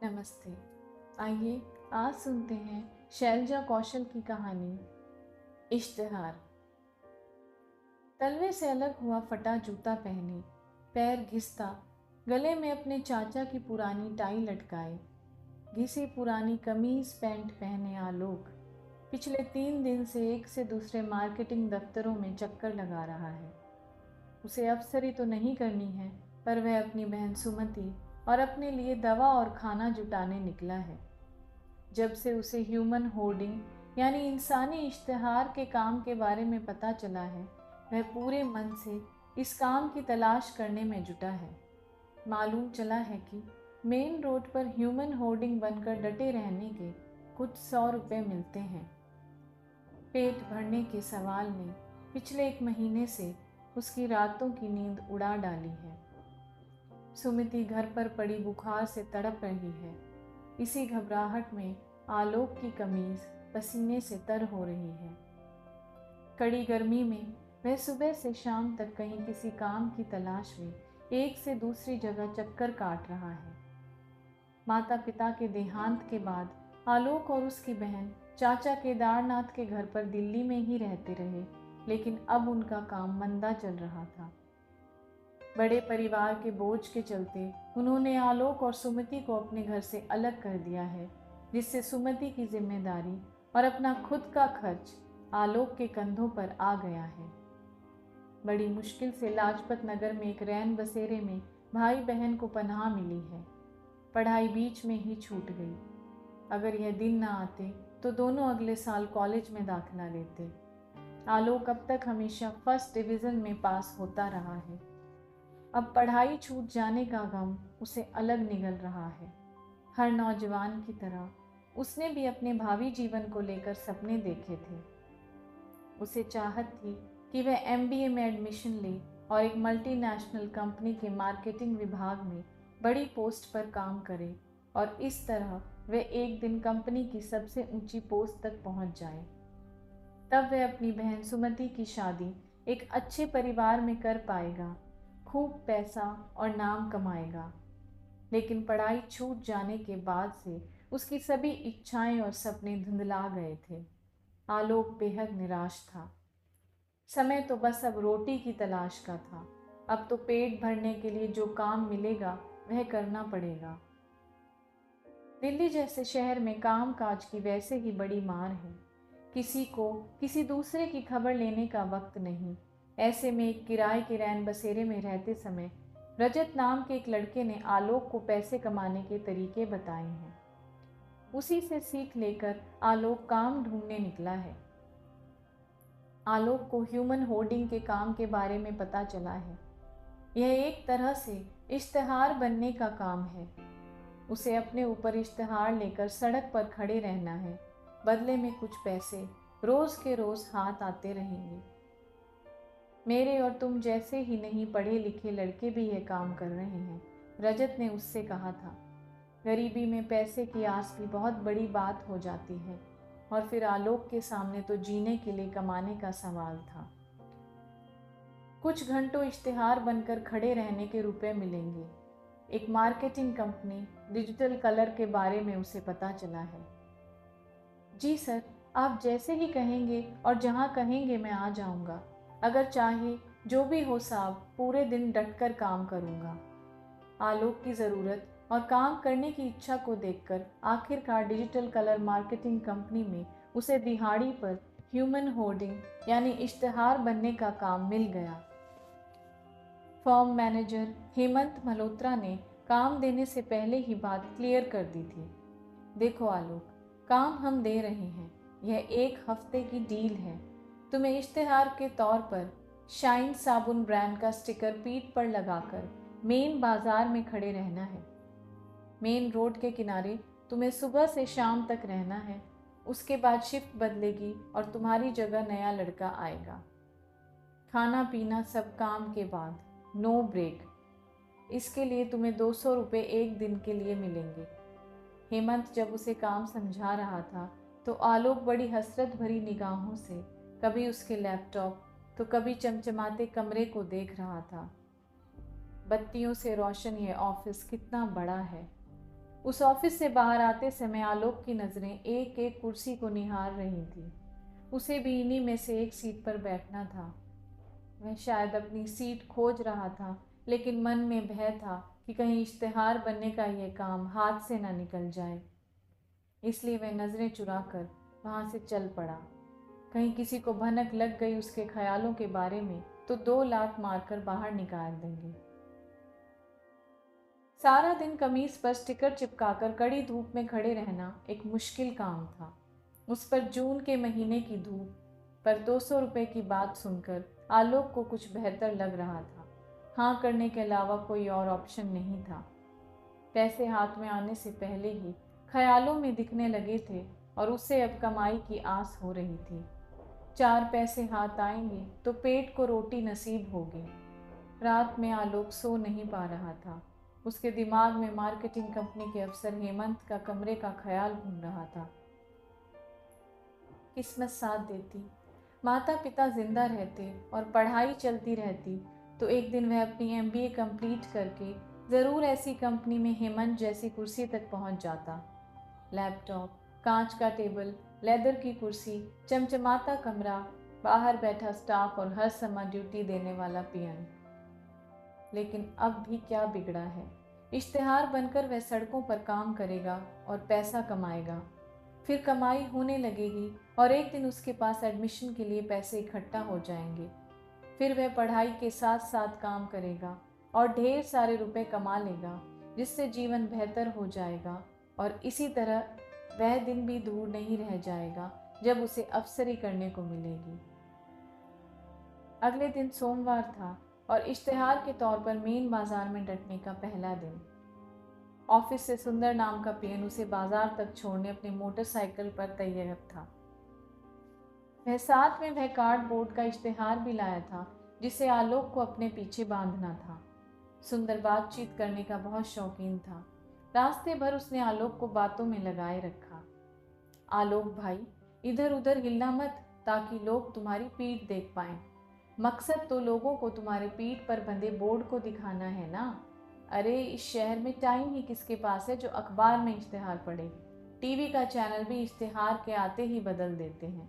नमस्ते। आइए आज सुनते हैं शैलजा कौशल की कहानी इश्तिहार। तलवे से अलग हुआ फटा जूता पहने, पैर घिसता, गले में अपने चाचा की पुरानी टाई लटकाए, घिसी पुरानी कमीज पैंट पहने आलोक पिछले 3 दिन से एक से दूसरे मार्केटिंग दफ्तरों में चक्कर लगा रहा है। उसे अफसरी तो नहीं करनी है, पर वह अपनी बहन सुमति और अपने लिए दवा और खाना जुटाने निकला है। जब से उसे ह्यूमन होर्डिंग यानी इंसानी इश्तिहार के काम के बारे में पता चला है, वह पूरे मन से इस काम की तलाश करने में जुटा है। मालूम चला है कि मेन रोड पर ह्यूमन होर्डिंग बनकर डटे रहने के कुछ 100 रुपये मिलते हैं। पेट भरने के सवाल ने पिछले 1 महीने से उसकी रातों की नींद उड़ा डाली है। सुमिति घर पर पड़ी बुखार से तड़प रही है। इसी घबराहट में आलोक की कमीज पसीने से तर हो रही है। कड़ी गर्मी में वह सुबह से शाम तक कहीं किसी काम की तलाश में एक से दूसरी जगह चक्कर काट रहा है। माता पिता के देहांत के बाद आलोक और उसकी बहन चाचा केदारनाथ के घर पर दिल्ली में ही रहते रहे, लेकिन अब उनका काम मंदा चल रहा था। बड़े परिवार के बोझ के चलते उन्होंने आलोक और सुमति को अपने घर से अलग कर दिया है, जिससे सुमति की जिम्मेदारी और अपना खुद का खर्च आलोक के कंधों पर आ गया है। बड़ी मुश्किल से लाजपत नगर में एक रैन बसेरे में भाई बहन को पनाह मिली है। पढ़ाई बीच में ही छूट गई। अगर यह दिन ना आते तो दोनों अगले साल कॉलेज में दाखिला लेते। आलोक अब तक हमेशा फर्स्ट डिवीज़न में पास होता रहा है। अब पढ़ाई छूट जाने का गम उसे अलग निगल रहा है। हर नौजवान की तरह उसने भी अपने भावी जीवन को लेकर सपने देखे थे। उसे चाहत थी कि वह एमबीए में एडमिशन ले और एक मल्टीनेशनल कंपनी के मार्केटिंग विभाग में बड़ी पोस्ट पर काम करे और इस तरह वह एक दिन कंपनी की सबसे ऊंची पोस्ट तक पहुंच जाए। तब वह अपनी बहन सुमति की शादी एक अच्छे परिवार में कर पाएगा, खूब पैसा और नाम कमाएगा। लेकिन पढ़ाई छूट जाने के बाद से उसकी सभी इच्छाएं और सपने धुंधला गए थे। आलोक बेहद निराश था। समय तो बस अब रोटी की तलाश का था। अब तो पेट भरने के लिए जो काम मिलेगा वह करना पड़ेगा। दिल्ली जैसे शहर में काम काज की वैसे ही बड़ी मार है। किसी को किसी दूसरे की खबर लेने का वक्त नहीं। ऐसे में एक किराए के रैन बसेरे में रहते समय रजत नाम के एक लड़के ने आलोक को पैसे कमाने के तरीके बताए हैं। उसी से सीख लेकर आलोक काम ढूंढने निकला है। आलोक को ह्यूमन होर्डिंग के काम के बारे में पता चला है। यह एक तरह से इश्तिहार बनने का काम है। उसे अपने ऊपर इश्तिहार लेकर सड़क पर खड़े रहना है। बदले में कुछ पैसे रोज के रोज हाथ आते रहेंगे। मेरे और तुम जैसे ही नहीं पढ़े लिखे लड़के भी यह काम कर रहे हैं, रजत ने उससे कहा था। गरीबी में पैसे की आस भी बहुत बड़ी बात हो जाती है और फिर आलोक के सामने तो जीने के लिए कमाने का सवाल था। कुछ घंटों इश्तिहार बनकर खड़े रहने के रुपए मिलेंगे। एक मार्केटिंग कंपनी डिजिटल कलर के बारे में उसे पता चला है। जी सर, आप जैसे ही कहेंगे और जहाँ कहेंगे मैं आ जाऊँगा। अगर चाहे जो भी हो साहब, पूरे दिन डटकर काम करूँगा। आलोक की ज़रूरत और काम करने की इच्छा को देखकर आखिरकार डिजिटल कलर मार्केटिंग कंपनी में उसे दिहाड़ी पर ह्यूमन होर्डिंग यानी इश्तिहार बनने का काम मिल गया। फॉर्म मैनेजर हेमंत मल्होत्रा ने काम देने से पहले ही बात क्लियर कर दी थी। देखो आलोक, काम हम दे रहे हैं। यह 1 हफ्ते की डील है। तुम्हें इश्तिहार के तौर पर शाइन साबुन ब्रांड का स्टिकर पीठ पर लगाकर मेन बाजार में खड़े रहना है। मेन रोड के किनारे तुम्हें सुबह से शाम तक रहना है। उसके बाद शिफ्ट बदलेगी और तुम्हारी जगह नया लड़का आएगा। खाना पीना सब काम के बाद, नो ब्रेक। इसके लिए तुम्हें 200 रुपये एक दिन के लिए मिलेंगे। हेमंत जब उसे काम समझा रहा था तो आलोक बड़ी हसरत भरी निगाहों से कभी उसके लैपटॉप तो कभी चमचमाते कमरे को देख रहा था। बत्तियों से रोशन यह ऑफिस कितना बड़ा है। उस ऑफिस से बाहर आते समय आलोक की नज़रें एक एक कुर्सी को निहार रही थी। उसे भी इन्हीं में से एक सीट पर बैठना था। वह शायद अपनी सीट खोज रहा था, लेकिन मन में भय था कि कहीं इश्तिहार बनने का यह काम हाथ से न निकल जाए। इसलिए वह नज़रें चुराकर वहाँ से चल पड़ा। कहीं किसी को भनक लग गई उसके ख्यालों के बारे में तो 2 लात मारकर बाहर निकाल देंगे। सारा दिन कमीज पर स्टिकर चिपकाकर कड़ी धूप में खड़े रहना एक मुश्किल काम था। उस पर जून के महीने की धूप पर 200 रुपये की बात सुनकर आलोक को कुछ बेहतर लग रहा था। हाँ करने के अलावा कोई और ऑप्शन नहीं था। पैसे हाथ में आने से पहले ही ख्यालों में दिखने लगे थे और उसे अब कमाई की आस हो रही थी। 4 पैसे हाथ आएंगे तो पेट को रोटी नसीब होगी। रात में आलोक सो नहीं पा रहा था। उसके दिमाग में मार्केटिंग कंपनी के अफसर हेमंत का कमरे का ख्याल घूम रहा था। किस्मत साथ देती, माता पिता जिंदा रहते और पढ़ाई चलती रहती तो एक दिन वह अपनी MBA कंप्लीट करके ज़रूर ऐसी कंपनी में हेमंत जैसी कुर्सी तक पहुंच जाता। लैपटॉप, कांच का टेबल, लेदर की कुर्सी, चमचमाता कमरा, बाहर बैठा स्टाफ और हर समय ड्यूटी देने वाला पियन। लेकिन अब भी क्या बिगड़ा है? इश्तिहार बनकर वह सड़कों पर काम करेगा और पैसा कमाएगा। फिर कमाई होने लगेगी और एक दिन उसके पास एडमिशन के लिए पैसे इकट्ठा हो जाएंगे। फिर वह पढ़ाई के साथ साथ काम करेगा और ढेर सारे रुपए कमा लेगा, जिससे जीवन बेहतर हो जाएगा। और इसी तरह वह दिन भी दूर नहीं रह जाएगा जब उसे अफसरी करने को मिलेगी। अगले दिन सोमवार था और इश्तिहार के तौर पर मेन बाजार में डटने का पहला दिन। ऑफिस से सुंदर नाम का पियन उसे बाजार तक छोड़ने अपनी मोटरसाइकिल पर तैयार था। वह साथ में वह कार्डबोर्ड का इश्तिहार भी लाया था जिसे आलोक को अपने पीछे बांधना था। सुंदर बातचीत करने का बहुत शौकीन था। रास्ते भर उसने आलोक को बातों में लगाए रखा। आलोक भाई, इधर उधर हिलना मत ताकि लोग तुम्हारी पीठ देख पाएं। मकसद तो लोगों को तुम्हारे पीठ पर बंधे बोर्ड को दिखाना है ना। अरे इस शहर में टाइम ही किसके पास है जो अखबार में इश्तिहार पढ़े। टीवी का चैनल भी इश्तिहार के आते ही बदल देते हैं।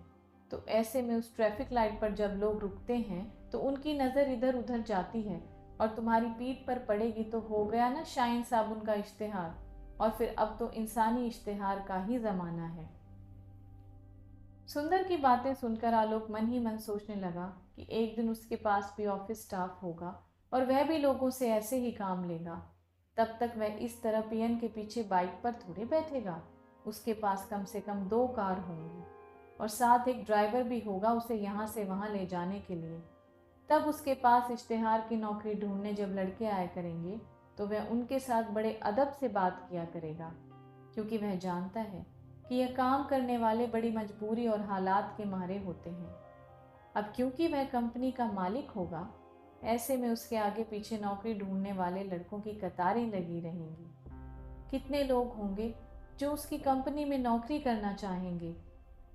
तो ऐसे में उस ट्रैफिक लाइट पर जब लोग रुकते हैं तो उनकी नज़र इधर उधर जाती है और तुम्हारी पीठ पर पड़ेगी तो हो गया ना शाइन साबुन का इश्तिहार। और फिर अब तो इंसानी इश्तिहार का ही ज़माना है। सुंदर की बातें सुनकर आलोक मन ही मन सोचने लगा कि एक दिन उसके पास भी ऑफिस स्टाफ होगा और वह भी लोगों से ऐसे ही काम लेगा। तब तक वह इस तरह पियन के पीछे बाइक पर थोड़े बैठेगा। उसके पास कम से कम 2 कार होंगी और साथ एक ड्राइवर भी होगा उसे यहाँ से वहाँ ले जाने के लिए। तब उसके पास इश्तिहार की नौकरी ढूंढने जब लड़के आया करेंगे तो वह उनके साथ बड़े अदब से बात किया करेगा, क्योंकि वह जानता है कि यह काम करने वाले बड़ी मजबूरी और हालात के मारे होते हैं। अब क्योंकि वह कंपनी का मालिक होगा, ऐसे में उसके आगे पीछे नौकरी ढूंढने वाले लड़कों की कतारें लगी रहेंगी। कितने लोग होंगे जो उसकी कंपनी में नौकरी करना चाहेंगे।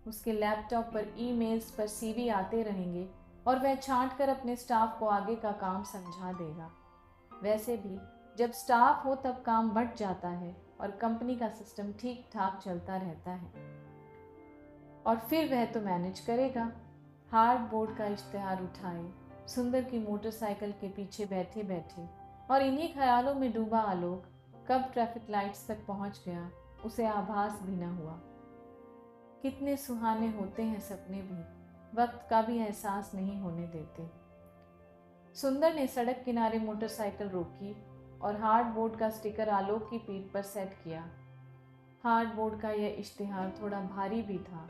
उसके लैपटॉप पर ईमेल्स पर CV आते रहेंगे और वह छांट कर अपने स्टाफ को आगे का काम समझा देगा। वैसे भी जब स्टाफ हो तब काम बढ़ जाता है और कंपनी का सिस्टम ठीक ठाक चलता रहता है। और फिर वह तो मैनेज करेगा। हार्ड बोर्ड का इश्तिहार उठाए, सुंदर की मोटरसाइकिल के पीछे बैठे बैठे और इन्हीं ख्यालों में डूबा आलोक कब ट्रैफिक लाइट्स तक पहुंच गया उसे आभास भी न हुआ। कितने सुहाने होते हैं सपने भी, वक्त का भी एहसास नहीं होने देते। सुंदर ने सड़क किनारे मोटरसाइकिल रोकी और हार्ड बोर्ड का स्टिकर आलोक की पीठ पर सेट किया। हार्ड बोर्ड का यह इश्तिहार थोड़ा भारी भी था।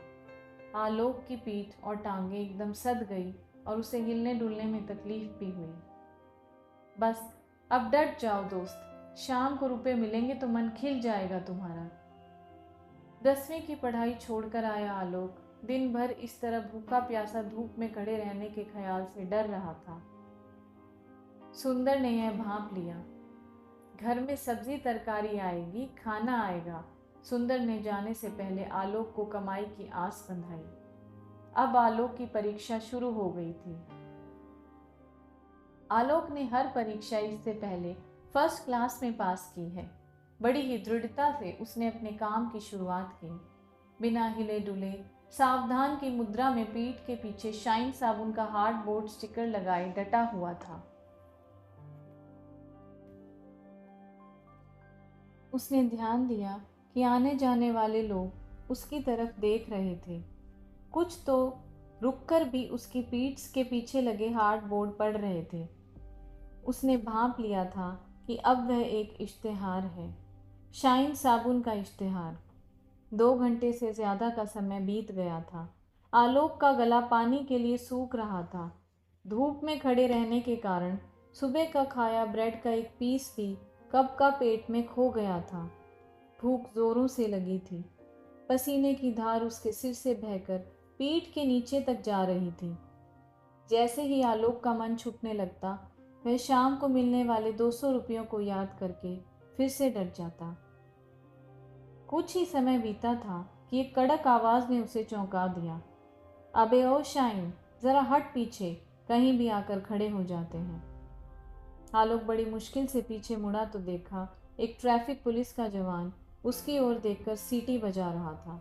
आलोक की पीठ और टांगें एकदम सद गई और उसे हिलने डुलने में तकलीफ भी हुई। बस अब डट जाओ दोस्त, शाम को रुपए मिलेंगे तो मन खिल जाएगा तुम्हारा। 10वीं की पढ़ाई छोड़कर आया आलोक दिन भर इस तरह भूखा प्यासा धूप में खड़े रहने के ख्याल से डर रहा था। सुंदर ने यह भांप लिया, घर में सब्जी तरकारी आएगी, खाना आएगा। सुंदर ने जाने से पहले आलोक को कमाई की आस बंधाई। अब आलोक की परीक्षा शुरू हो गई थी। आलोक ने हर परीक्षा इससे पहले फर्स्ट क्लास में पास की है। बड़ी ही दृढ़ता से उसने अपने काम की शुरुआत की। बिना हिले डुले सावधान की मुद्रा में पीठ के पीछे शाइन साबुन का हार्डबोर्ड स्टिकर लगाए डटा हुआ था। उसने ध्यान दिया कि आने जाने वाले लोग उसकी तरफ देख रहे थे। कुछ तो रुककर भी उसकी पीठ के पीछे लगे हार्डबोर्ड पढ़ रहे थे। उसने भांप लिया था कि अब वह एक इश्तेहार है, शाइन साबुन का इश्तेहार। 2 घंटे से ज़्यादा का समय बीत गया था। आलोक का गला पानी के लिए सूख रहा था। धूप में खड़े रहने के कारण सुबह का खाया ब्रेड का एक पीस भी कब का पेट में खो गया था। भूख जोरों से लगी थी। पसीने की धार उसके सिर से बहकर पीठ के नीचे तक जा रही थी। जैसे ही आलोक का मन छूटने लगता, वह शाम को मिलने वाले 200 रुपयों को याद करके फिर से डर जाता। कुछ ही समय बीता था कि एक कड़क आवाज ने उसे चौंका दिया। अबे ओ शाइन, जरा हट पीछे, कहीं भी आकर खड़े हो जाते हैं। आलोक बड़ी मुश्किल से पीछे मुड़ा तो देखा एक ट्रैफिक पुलिस का जवान उसकी ओर देखकर सीटी बजा रहा था।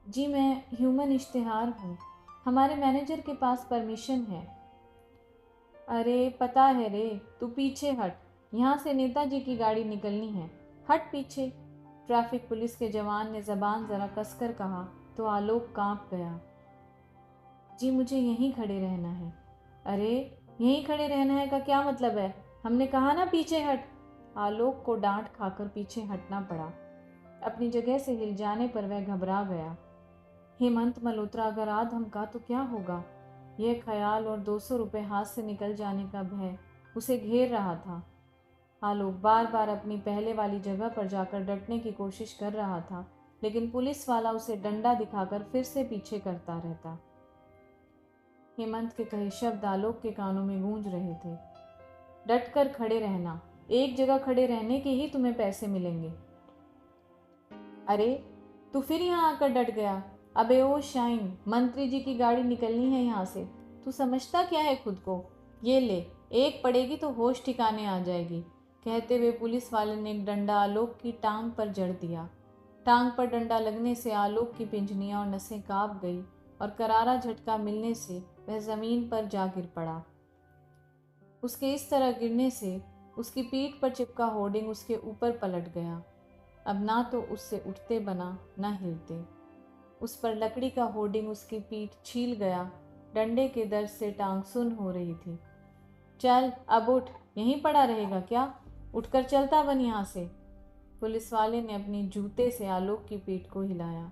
जी मैं ह्यूमन इश्तेहार हूँ, हमारे मैनेजर के पास परमिशन है। अरे पता है रे, तू पीछे हट, यहाँ से नेताजी की गाड़ी निकलनी है, हट पीछे। ट्रैफिक पुलिस के जवान ने जबान जरा कसकर कहा तो आलोक कांप गया। जी मुझे यहीं खड़े रहना है। अरे यहीं खड़े रहना है का क्या मतलब है, हमने कहा ना पीछे हट। आलोक को डांट खाकर पीछे हटना पड़ा। अपनी जगह से हिल जाने पर वह घबरा गया। हेमंत मल्होत्रा अगर आ धमका तो क्या होगा, यह ख्याल और 200 रुपये हाथ से निकल जाने का भय उसे घेर रहा था। आलोक बार बार अपनी पहले वाली जगह पर जाकर डटने की कोशिश कर रहा था, लेकिन पुलिस वाला उसे डंडा दिखाकर फिर से पीछे करता रहता। हेमंत के कहे शब्द आलोक के कानों में गूंज रहे थे। डट कर खड़े रहना, एक जगह खड़े रहने के ही तुम्हें पैसे मिलेंगे। अरे तू फिर यहाँ आकर डट गया। अबे ओ शाइन, मंत्री जी की गाड़ी निकलनी है यहाँ से, तू समझता क्या है खुद को। ये ले, एक पड़ेगी तो होश ठिकाने आ जाएगी। कहते हुए पुलिस वाले ने एक डंडा आलोक की टांग पर जड़ दिया। टांग पर डंडा लगने से आलोक की पिंजनियाँ और नसें कांप गई और करारा झटका मिलने से वह जमीन पर जा गिर पड़ा। उसके इस तरह गिरने से उसकी पीठ पर चिपका होर्डिंग उसके ऊपर पलट गया। अब ना तो उससे उठते बना ना हिलते। उस पर लकड़ी का होर्डिंग उसकी पीठ छील गया। डंडे के दर्द से टांग सुन्न हो रही थी। चल अब उठ, यहीं पड़ा रहेगा क्या, उठकर चलता बन यहाँ से। पुलिस वाले ने अपनी जूते से आलोक की पीठ को हिलाया।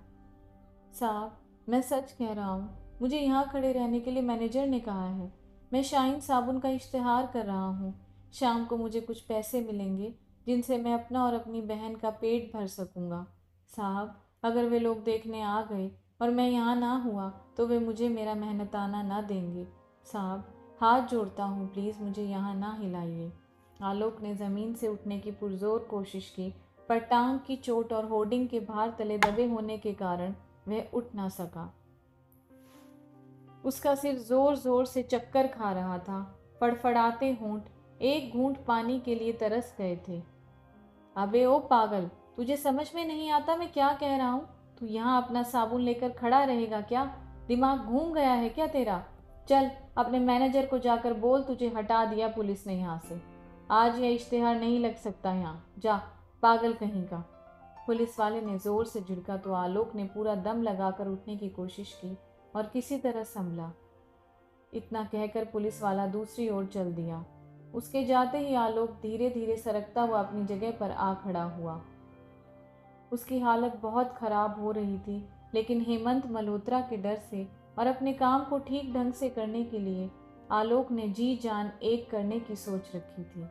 साहब मैं सच कह रहा हूँ, मुझे यहाँ खड़े रहने के लिए मैनेजर ने कहा है। मैं शाइन साबुन का इश्तेहार कर रहा हूँ। शाम को मुझे कुछ पैसे मिलेंगे जिनसे मैं अपना और अपनी बहन का पेट भर सकूँगा। साहब अगर वे लोग देखने आ गए और मैं यहाँ ना हुआ तो वे मुझे मेरा मेहनताना ना देंगे। साहब हाथ जोड़ता हूँ, प्लीज़ मुझे यहाँ ना हिलाइए। आलोक ने ज़मीन से उठने की पुरजोर कोशिश की, पर टांग की चोट और होर्डिंग के भार तले दबे होने के कारण वह उठ ना सका। उसका सिर जोर जोर से चक्कर खा रहा था। फड़फड़ाते होंठ एक घूंट पानी के लिए तरस गए थे। अबे ओ पागल, तुझे समझ में नहीं आता मैं क्या कह रहा हूँ। तू यहाँ अपना साबुन लेकर खड़ा रहेगा क्या, दिमाग घूम गया है क्या तेरा। चल अपने मैनेजर को जाकर बोल तुझे हटा दिया पुलिस ने यहाँ से। आज यह इश्तेहार नहीं लग सकता यहाँ, जा पागल कहीं का। पुलिस वाले ने जोर से झिड़का तो आलोक ने पूरा दम लगाकर उठने की कोशिश की और किसी तरह संभला। इतना कहकर पुलिस वाला दूसरी ओर चल दिया। उसके जाते ही आलोक धीरे धीरे सरकता हुआ अपनी जगह पर आ खड़ा हुआ। उसकी हालत बहुत खराब हो रही थी, लेकिन हेमंत मल्होत्रा के डर से और अपने काम को ठीक ढंग से करने के लिए आलोक ने जी जान एक करने की सोच रखी थी।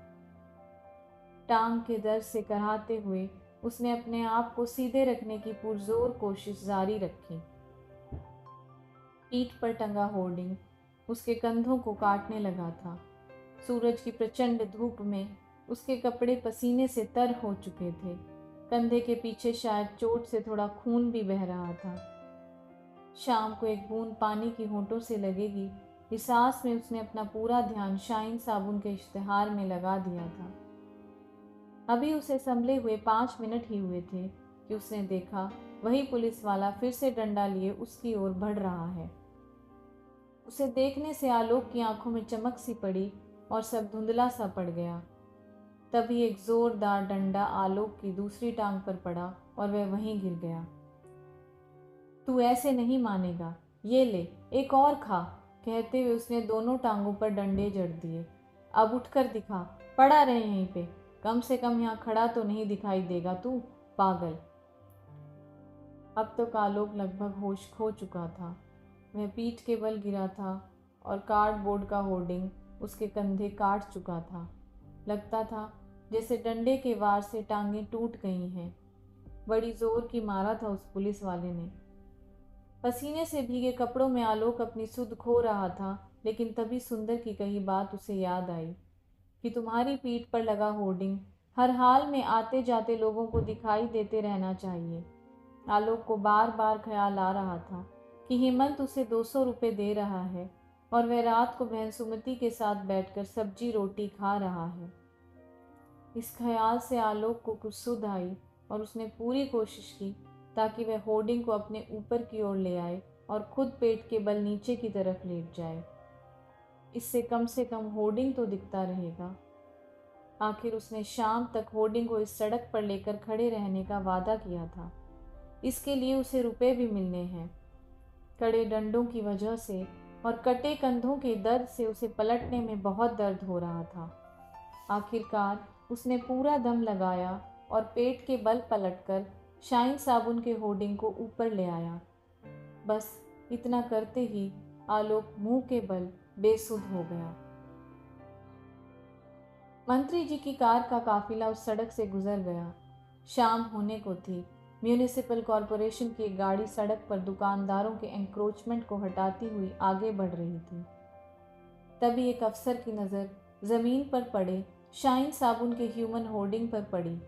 टांग के दर्द से कराहते हुए उसने अपने आप को सीधे रखने की पुरजोर कोशिश जारी रखी। पीठ पर टंगा होर्डिंग उसके कंधों को काटने लगा था। सूरज की प्रचंड धूप में उसके कपड़े पसीने से तर हो चुके थे। कंधे के पीछे शायद चोट से थोड़ा खून भी बह रहा था। शाम को एक बूंद पानी की होंठों से लगेगी, इस आस में उसने अपना पूरा ध्यान शाइन साबुन के इश्तेहार में लगा दिया था। अभी उसे संभले हुए 5 मिनट ही हुए थे कि उसने देखा वही पुलिस वाला फिर से डंडा लिए उसकी ओर बढ़ रहा है। उसे देखने से आलोक की आंखों में चमक सी पड़ी और सब धुंधला सा पड़ गया। तभी एक जोरदार डंडा आलोक की दूसरी टांग पर पड़ा और वह वहीं गिर गया। तू ऐसे नहीं मानेगा, ये ले, एक और खा, कहते हुए उसने दोनों टांगों पर डंडे जड़ दिए। अब उठकर दिखा, पड़ा रहे यहीं पे, कम से कम यहाँ खड़ा तो नहीं दिखाई देगा तू, पागल। अब तो आलोक लगभग होश खो चुका था। वह पीठ के बल गिरा था और कार्डबोर्ड का होर्डिंग उसके कंधे काट चुका था। लगता था जैसे डंडे के वार से टांगें टूट गई हैं। बड़ी जोर की मारा था उस पुलिस वाले ने। पसीने से भीगे कपड़ों में आलोक अपनी सुध खो रहा था, लेकिन तभी सुंदर की कही बात उसे याद आई कि तुम्हारी पीठ पर लगा होर्डिंग हर हाल में आते जाते लोगों को दिखाई देते रहना चाहिए। आलोक को बार बार ख्याल आ रहा था कि हेमंत उसे 200 रुपये दे रहा है और वह रात को बहन सुमति के साथ बैठकर सब्जी रोटी खा रहा है। इस ख्याल से आलोक को कुछ सुध आई और उसने पूरी कोशिश की ताकि वह होर्डिंग को अपने ऊपर की ओर ले आए और खुद पेट के बल नीचे की तरफ लेट जाए। इससे कम से कम होर्डिंग तो दिखता रहेगा। आखिर उसने शाम तक होर्डिंग को इस सड़क पर लेकर खड़े रहने का वादा किया था। इसके लिए उसे रुपए भी मिलने हैं। कड़े डंडों की वजह से और कटे कंधों के दर्द से उसे पलटने में बहुत दर्द हो रहा था। आखिरकार उसने पूरा दम लगाया और पेट के बल पलटकर शाइन साबुन के होर्डिंग को ऊपर ले आया। बस इतना करते ही आलोक मुंह के बल बेसुध हो गया। मंत्री जी की कार का काफिला उस सड़क से गुजर गया। शाम होने को थी। म्यूनिसिपल कॉरपोरेशन की एक गाड़ी सड़क पर दुकानदारों के एंक्रोचमेंट को हटाती हुई आगे बढ़ रही थी। तभी एक अफसर की नज़र ज़मीन पर पड़े शाइन साबुन के ह्यूमन होर्डिंग पर पड़ी।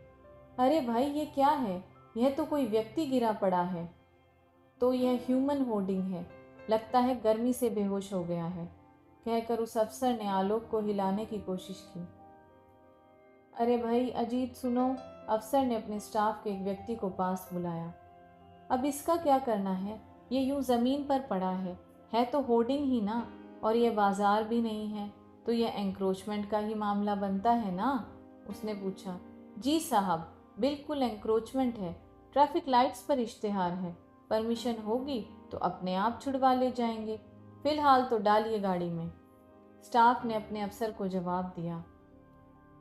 अरे भाई, ये क्या है? यह तो कोई व्यक्ति गिरा पड़ा है। तो यह ह्यूमन होर्डिंग है, लगता है गर्मी से बेहोश हो गया है, कहकर उस अफसर ने आलोक को हिलाने की कोशिश की। अरे भाई अजीत सुनो, अफसर ने अपने स्टाफ के एक व्यक्ति को पास बुलाया। अब इसका क्या करना है? ये यूं ज़मीन पर पड़ा है तो होर्डिंग ही ना, और यह बाजार भी नहीं है, तो यह एंक्रोचमेंट का ही मामला बनता है ना? उसने पूछा। जी साहब, बिल्कुल एंक्रोचमेंट है। ट्रैफिक लाइट्स पर इश्तेहार है, परमिशन होगी तो अपने आप छुड़वा ले जाएंगे, फिलहाल तो डालिए गाड़ी में। स्टाफ ने अपने अफसर को जवाब दिया।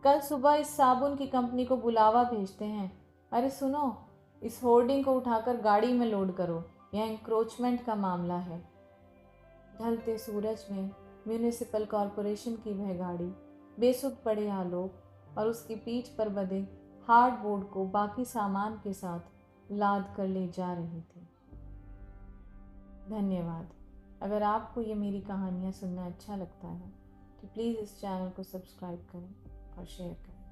कल सुबह इस साबुन की कंपनी को बुलावा भेजते हैं। अरे सुनो, इस होर्डिंग को उठाकर गाड़ी में लोड करो, यह एंक्रोचमेंट का मामला है। ढलते सूरज में म्यूनिसिपल कॉरपोरेशन की वह गाड़ी बेसुध पड़े आलोक और उसकी पीठ पर बंधे हार्डबोर्ड को बाकी सामान के साथ लाद कर ले जा रही थी। धन्यवाद। अगर आपको ये मेरी कहानियाँ सुनना अच्छा लगता है तो प्लीज़ इस चैनल को सब्सक्राइब करें और शेयर करें।